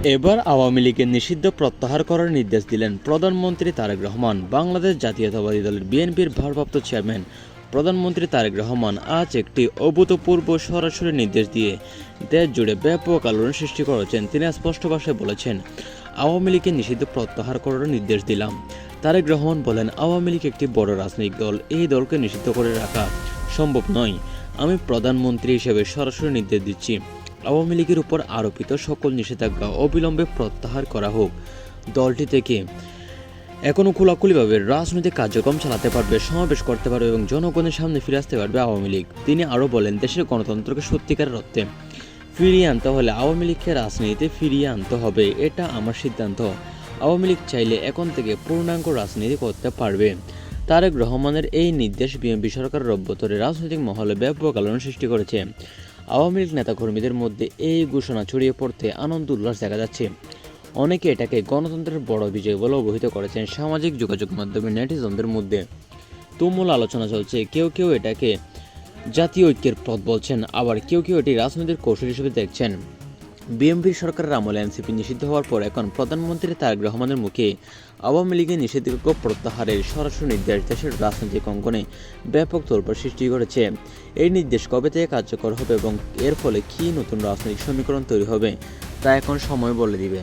এবার আওয়ামী লীগের নিষিদ্ধ প্রত্যাহার করার নির্দেশ দিলেন প্রধানমন্ত্রী তারেক রহমান। বাংলাদেশ জাতীয়তাবাদী দলের বিএনপির ভারপ্রাপ্ত চেয়ারম্যান প্রধানমন্ত্রী তারেক রহমান আজ একটি অভূতপূর্ব সরাসরি নির্দেশ দিয়ে দেশ জুড়ে ব্যাপক আলোড়ন সৃষ্টি করেছেন। তিনি স্পষ্ট ভাষায় বলেছেন, আওয়ামী লীগের নিষিদ্ধ প্রত্যাহার করার নির্দেশ দিলাম। তারেক রহমান বলেন, আওয়ামী লীগ একটি বড় রাজনৈতিক দল, এই দলকে নিষিদ্ধ করে রাখা সম্ভব নয়। আমি প্রধানমন্ত্রী হিসেবে সরাসরি নির্দেশ দিচ্ছি, আওয়ামী লীগের উপর আরোপিত সকল নিষেধাজ্ঞা অবিলম্বে প্রত্যাহার করা হোক। দলটি থেকে এখনও খোলাখুলিভাবে রাজনৈতিক কার্যক্রম চালাতে পারবে, সমাবেশ করতে পারবে এবং জনগণের সামনে ফিরে আসতে পারবে আওয়ামী লীগ। তিনি আরও বলেন, দেশের গণতন্ত্রকে সত্যিকারের অর্থে ফিরিয়ে আনতে হলে আওয়ামী লীগকে রাজনীতিতে ফিরিয়ে আনতে হবে, এটা আমার সিদ্ধান্ত। আওয়ামী লীগ চাইলে এখন থেকে পূর্ণাঙ্গ রাজনীতি করতে পারবে। তারেক রহমানের এই নির্দেশ বিএনপি সরকারের অভ্যন্তরে রাজনৈতিক মহলে ব্যাপক আলোড়ন সৃষ্টি করেছে। আওয়ামী লীগ নেতাকর্মীদের মধ্যে এই ঘোষণা ছড়িয়ে পড়তে আনন্দ উল্লাস দেখা যাচ্ছে। অনেকে এটাকে গণতন্ত্রের বড় বিজয় বলে অবহিত করেছেন। সামাজিক যোগাযোগ মাধ্যমে নেটিজনদের মধ্যে তুমুল আলোচনা চলছে। কেউ কেউ এটাকে জাতীয় ঐক্যের পথ বলছেন, আবার কেউ কেউ এটি রাজনৈতিক কৌশল হিসেবে দেখছেন। বিএনপির সরকারের আমলে এনসিপি নিষিদ্ধ হওয়ার পর এখন প্রধানমন্ত্রী তারেক রহমানের মুখে আওয়ামী লীগের নিষেধাজ্ঞা প্রত্যাহারের সরাসরি নির্দেশ দেশের রাজনৈতিক অঙ্গনে ব্যাপক তোলপাড় সৃষ্টি করেছে। এই নির্দেশ কবে থেকে কার্যকর হবে এবং এর ফলে কী নতুন রাজনৈতিক সমীকরণ তৈরি হবে তা এখন সময় বলে দিবে।